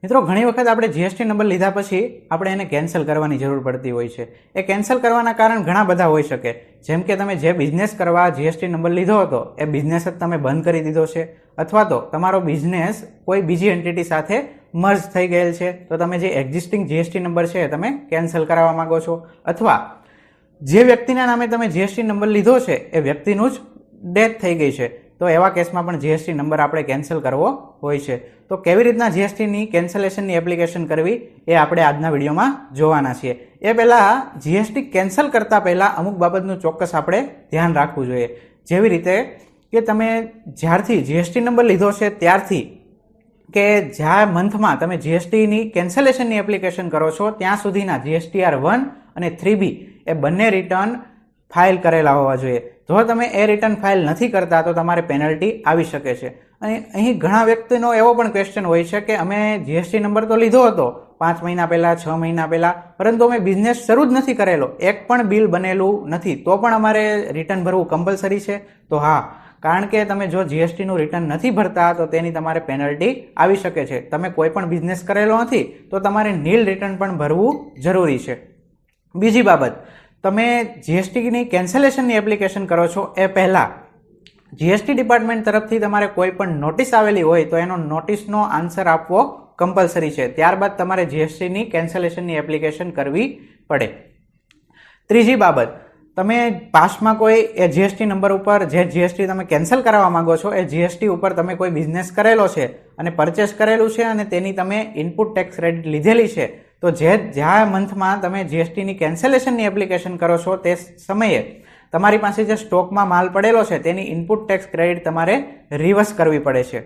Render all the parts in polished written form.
મિત્રો ઘણી વખત આપણે જીએસટી નંબર લીધા પછી આપણે એને કેન્સલ કરવાની જરૂર પડતી હોય છે. એ કેન્સલ કરવાના કારણ ઘણા બધા હોઈ શકે. જેમ કે તમે જે બિઝનેસ કરવા જીએસટી નંબર લીધો હતો એ બિઝનેસ જ તમે બંધ કરી દીધો છે, અથવા તો તમારો બિઝનેસ કોઈ બીજી એન્ટિટી સાથે મર્જ થઈ ગયેલ છે, તો તમે જે એક્ઝિસ્ટિંગ જીએસટી નંબર છે એ તમે કેન્સલ કરાવવા માંગો છો, અથવા જે વ્યક્તિના નામે તમે જીએસટી નંબર લીધો છે એ વ્યક્તિનું જ ડેથ થઈ ગઈ છે, તો એવા કેસમાં પણ જીએસટી નંબર આપણે કેન્સલ કરવો હોય છે. તો કેવી રીતના જીએસટીની કેન્સલેશનની એપ્લિકેશન કરવી એ આપણે આજના વિડીયોમાં જોવાના છીએ. એ પહેલાં જીએસટી કેન્સલ કરતાં પહેલાં અમુક બાબતનું ચોક્કસ આપણે ધ્યાન રાખવું જોઈએ. જેવી રીતે કે તમે જ્યારથી જીએસટી નંબર લીધો છે ત્યારથી કે જ્યાં મંથમાં તમે જીએસટીની કેન્સલેશનની એપ્લિકેશન કરો છો ત્યાં સુધીના GSTR 1 અને 3B એ બંને રિટર્ન ફાઇલ કરેલા હોવા જોઈએ. જો તમે એ રિટર્ન ફાઇલ નથી કરતા તો તમારે પેનલ્ટી આવી શકે છે. અને અહીં ઘણા વ્યક્તિનો એવો પણ ક્વેશ્ચન હોય છે કે અમે જીએસટી નંબર તો લીધો હતો 5 મહિના પહેલાં, 6 મહિના પહેલાં, પરંતુ અમે બિઝનેસ શરૂ જ નથી કરેલો, એક પણ બિલ બનેલું નથી, તો પણ અમારે રિટર્ન ભરવું કમ્પલસરી છે? તો હા, કારણ કે તમે જો જીએસટીનું રિટર્ન નથી ભરતા તો તેની તમારે પેનલ્ટી આવી શકે છે. તમે કોઈ પણ બિઝનેસ કરેલો નથી તો તમારે નીલ રિટર્ન પણ ભરવું જરૂરી છે. બીજી બાબત, તમે જીએસટીની કેન્સલેશનની એપ્લિકેશન કરો છો એ પહેલાં જીએસટી ડિપાર્ટમેન્ટ તરફથી તમારે કોઈ પણ નોટિસ આવેલી હોય તો એનો નોટિસનો આન્સર આપવો કમ્પલસરી છે. ત્યારબાદ તમારે જીએસટીની કેન્સલેશનની એપ્લિકેશન કરવી પડે. ત્રીજી બાબત, તમે પાસ્ટમાં કોઈ એ જીએસટી નંબર ઉપર જે જીએસટી તમે કેન્સલ કરાવવા માંગો છો એ જીએસટી ઉપર તમે કોઈ બિઝનેસ કરેલો છે અને પરચેસ કરેલું છે અને તેની તમે ઇનપુટ ટેક્સ ક્રેડિટ લીધેલી છે, તો જ્યાં મંથમાં તમે જીએસટીની કેન્સલેશનની એપ્લિકેશન કરો છો તે સમયે તમારી પાસે જે સ્ટોકમાં માલ પડેલો છે તેની ઇનપુટ ટેક્સ ક્રેડિટ તમારે રિવર્સ કરવી પડે છે.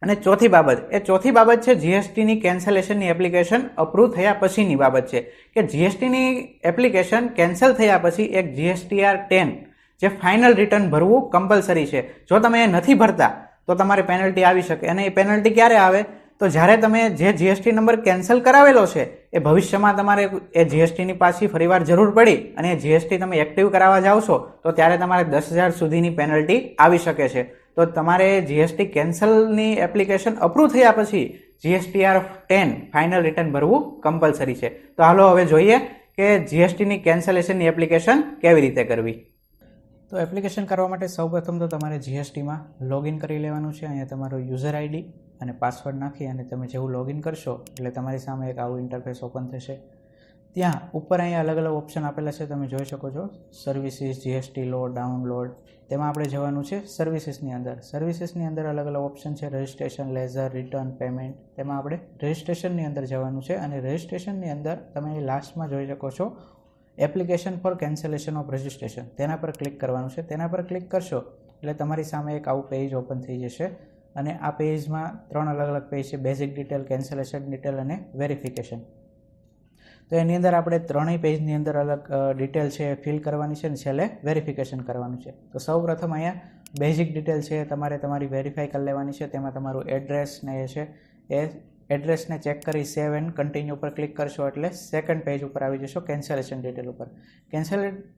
અને ચોથી બાબત છે જીએસટીની કેન્સલેશનની એપ્લિકેશન અપ્રૂવ થયા પછીની બાબત છે કે જીએસટીની એપ્લિકેશન કેન્સલ થયા પછી એક GSTR 10 જે ફાઇનલ રિટર્ન ભરવું કમ્પલસરી છે. જો તમે એ નથી ભરતા તો તમારે પેનલ્ટી આવી શકે. અને એ પેનલ્ટી ક્યારે આવે? તો જ્યારે તમે જે જીએસટી નંબર કેન્સલ કરાવેલો છે એ ભવિષ્યમાં તમારે એ જીએસટીની પાછી ફરીવાર જરૂર પડી અને એ જીએસટી તમે એક્ટિવ કરાવવા જાઓ છો તો ત્યારે તમારે 10,000 સુધીની પેનલ્ટી આવી શકે છે. તો તમારે જીએસટી કેન્સલની એપ્લિકેશન અપ્રૂવ થયા પછી GSTR 10 ફાઇનલ રિટર્ન ભરવું કમ્પલસરી છે. તો હાલો હવે જોઈએ કે જીએસટીની કેન્સલેશનની એપ્લિકેશન કેવી રીતે કરવી. તો એપ્લિકેશન કરવા માટે સૌપ્રથમ તો તમારે જીએસટીમાં લોગિન કરી લેવાનું છે. અહીંયા તમારો યુઝર આઈડી અને પાસવર્ડ નાખી અને તમે જેવું લોગિન કરશો એટલે તમારી સામે એક આવું ઇન્ટરફેસ ઓપન થશે. ત્યાં ઉપર અહીંયા અલગ અલગ ઓપ્શન આપેલા છે, તમે જોઈ શકો છો. સર્વિસીસ, જીએસટી લો, ડાઉનલોડ, તેમાં આપણે જવાનું છે સર્વિસીસની અંદર. સર્વિસીસની અંદર અલગ અલગ ઓપ્શન છે, રજિસ્ટ્રેશન, લેઝર, રિટર્ન, પેમેન્ટ. તેમાં આપણે રજિસ્ટ્રેશનની અંદર જવાનું છે અને રજિસ્ટ્રેશનની અંદર તમે લાસ્ટમાં જોઈ શકો છો application for cancellation of registration, તેના પર ક્લિક કરવાનું છે. તેના પર ક્લિક કરશો એટલે તમારી સામે એક આવું પેજ ઓપન થઈ જશે અને આ પેજમાં 3 અલગ અલગ પેજ છે: બેઝિક ડિટેલ, કેન્સલેશન ડિટેલ અને વેરિફિકેશન. તો એની અંદર આપણે ત્રણેય પેજની અંદર અલગ ડિટેલ છે એ ફિલ કરવાની છે અને છેલ્લે વેરિફિકેશન કરવાનું છે. તો સૌ પ્રથમ અહીંયા બેઝિક ડિટેલ છે તમારે તમારી વેરીફાઈ કરી લેવાની છે. તેમાં તમારું એડ્રેસ ને એ છે એ એડ્રેસને ચેક કરી સેવ એન્ડ કન્ટિન્યુ ઉપર ક્લિક કરશો એટલે સેકન્ડ પેજ ઉપર આવી જશો કેન્સલેશન ડિટેલ ઉપર.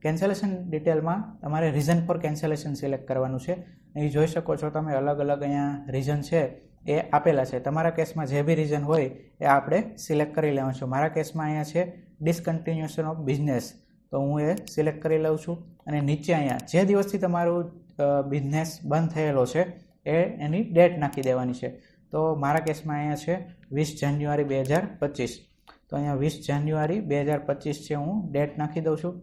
કેન્સલેશન ડિટેલમાં તમારે રીઝન ફોર કેન્સલેશન સિલેક્ટ કરવાનું છે. અહીં જોઈ શકો છો તમે અલગ અલગ અહીંયા રીઝન છે એ આપેલા છે. તમારા કેસમાં જે બી રીઝન હોય એ આપણે સિલેક્ટ કરી લેવાનું છે. મારા કેસમાં અહીંયા છે ડિસકન્ટિન્યુએશન ઓફ બિઝનેસ, તો હું એ સિલેક્ટ કરી લઉં છું. અને નીચે અહીંયા જે દિવસથી તમારું બિઝનેસ બંધ થયેલો છે એની ડેટ નાખી દેવાની છે. તો મારા કેસમાં અહીંયા છે 20 જાન્યુઆરી 2025. તો અહીંયા 20 જાન્યુઆરી 2025 છે, હું ડેટ નાખી દઉં છું.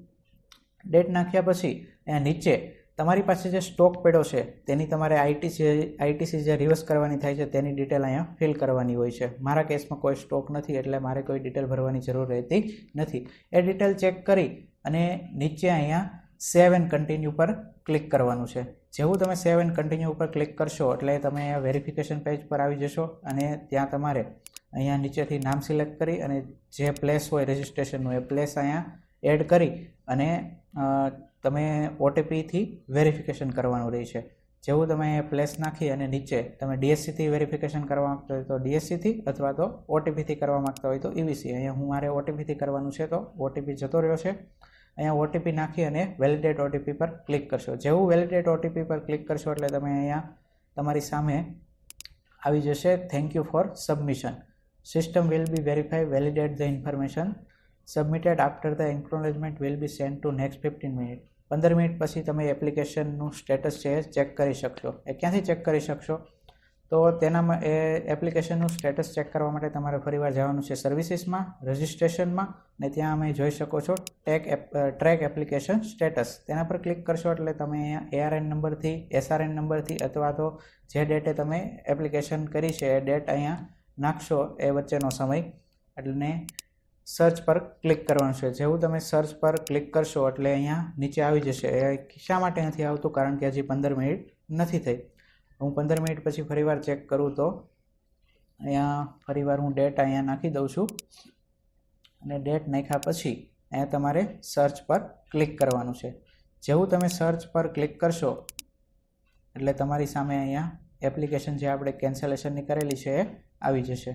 ડેટ નાખ્યા પછી અહીંયા નીચે તમારી પાસે જે સ્ટોક પડ્યો છે તેની તમારે આઈટીસી જે રિવર્સ કરવાની થાય છે તેની ડિટેલ અહીંયા ફિલ કરવાની હોય છે. મારા કેસમાં કોઈ સ્ટોક નથી એટલે મારે કોઈ ડિટેલ ભરવાની જરૂર રહેતી નથી. એ ડિટેલ ચેક કરી અને નીચે અહીંયા સેવ એન્ડ કન્ટિન્યુ પર ક્લિક કરવાનું છે. જેવું તમે સેવ એન્ડ કન્ટિન્યુ ઉપર ક્લિક કરશો એટલે તમે અહીંયા વેરિફિકેશન પેજ પર આવી જશો અને ત્યાં તમારે અહીંયા નીચેથી નામ સિલેક્ટ કરી અને જે પ્લેસ હોય રજિસ્ટ્રેશનનું એ પ્લેસ અહીંયા એડ કરી અને તમે ઓટીપીથી વેરિફિકેશન કરવાનું રહે છે. જેવું તમે પ્લેસ નાખી અને નીચે તમે ડીએસસીથી વેરિફિકેશન કરવા માગતા હોય તો ડીએસસીથી અથવા તો ઓટીપીથી કરવા માગતા હોય તો ઈવીસી. અહીંયા મારે ઓટીપીથી કરવાનું છે તો ઓટીપી જતો રહ્યો છે. અહીંયા ઓટીપી નાખી અને વેલિડેટ ઓટીપી પર ક્લિક કરશો. જેવું વેલિડેટ ઓટીપી પર ક્લિક કરશો એટલે તમે અહીંયા તમારી સામે આવી જશે thank you for submission. System will be verify validate the information submitted after the acknowledgement will be send to next 15 minute. 15 minute પછી તમે એપ્લિકેશનનું સ્ટેટસ છે એ ચેક કરી શકશો. એ ક્યાંથી ચેક કરી શકશો? તો તેનામાં એ એપ્લિકેશનનું સ્ટેટસ ચેક કરવા માટે તમારે ફરીવાર જવાનું છે સર્વિસીસમાં, રજિસ્ટ્રેશનમાં, ને ત્યાં અમે જોઈ શકો છો ટ્રેક એપ્લિકેશન સ્ટેટસ. તેના પર ક્લિક કરશો એટલે તમે અહીંયા ARN નંબરથી, SRN નંબરથી અથવા તો જે ડેટે તમે એપ્લિકેશન કરી છે એ ડેટ અહીંયા નાખશો એ વચ્ચેનો સમય, એટલે સર્ચ પર ક્લિક કરવાનું છે. જેવું તમે સર્ચ પર ક્લિક કરશો એટલે અહીંયા નીચે આવી જશે. એ શા માટે નથી આવતું? કારણ કે હજી 15 મિનિટ નથી થઈ. હું 15 મિનિટ પછી ફરીવાર ચેક કરું તો અહીંયા ફરીવાર હું ડેટ અહીંયા નાખી દઉં છું અને ડેટ નાખ્યા પછી અહીંયા તમારે સર્ચ પર ક્લિક કરવાનું છે. જેવું તમે સર્ચ પર ક્લિક કરશો એટલે તમારી સામે અહીંયા એપ્લિકેશન જે આપણે કેન્સલેશનની કરેલી છે એ આવી જશે.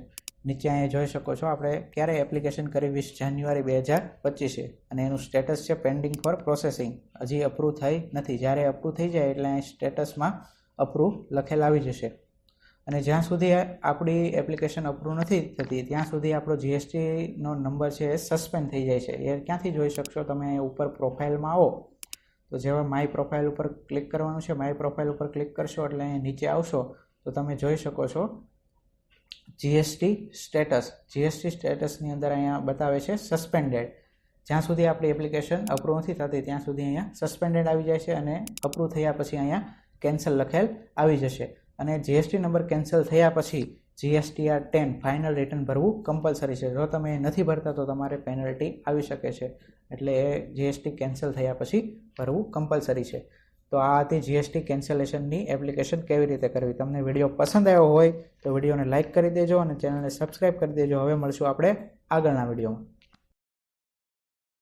નીચે અહીંયા જોઈ શકો છો આપણે ક્યારે એપ્લિકેશન કરી 20 જાન્યુઆરી 2025 અને એનું સ્ટેટસ છે પેન્ડિંગ ફોર પ્રોસેસિંગ. હજી અપ્રૂવ થઈ નથી. જ્યારે અપ્રૂવ થઈ જાય એટલે અહીં સ્ટેટસમાં અપ્રૂવ લખેલ આવી જશે. અને જ્યાં સુધી આપણી એપ્લિકેશન અપ્રૂવ નથી થતી ત્યાં સુધી આપણો GSTનો નંબર છે એ સસ્પેન્ડ થઈ જાય છે. એ ક્યાંથી જોઈ શકશો? તમે ઉપર પ્રોફાઇલમાં આવો તો જેવા માય પ્રોફાઇલ ઉપર ક્લિક કરવાનું છે. માય પ્રોફાઇલ ઉપર ક્લિક કરશો એટલે અહીં નીચે આવશો તો તમે જોઈ શકો છો GST સ્ટેટસ. GST સ્ટેટસની અંદર અહીંયા બતાવે છે સસ્પેન્ડેડ. જ્યાં સુધી આપણી એપ્લિકેશન અપ્રૂવ નથી થતી ત્યાં સુધી અહીંયા સસ્પેન્ડેડ આવી જાય છે અને અપ્રૂવ થયા પછી અહીંયા કેન્સલ લખેલ આવી જશે. અને GST નંબર કેન્સલ થયા પછી GSTR 10 ફાઇનલ રિટર્ન ભરવું કમ્પલસરી છે. જો તમે નથી ભરતા તો તમારે પેનલ્ટી આવી શકે છે. એટલે એ GST કેન્સલ થયા પછી ભરવું કમ્પલસરી છે. તો આ હતી GST કેન્સલેશનની એપ્લિકેશન કેવી રીતે કરવી. તમને વિડીયો પસંદ આવ્યો હોય તો વિડીયોને લાઇક કરી દેજો અને ચેનલને સબસ્ક્રાઈબ કરી દેજો. હવે મળશું આપણે આગળના વિડીયોમાં.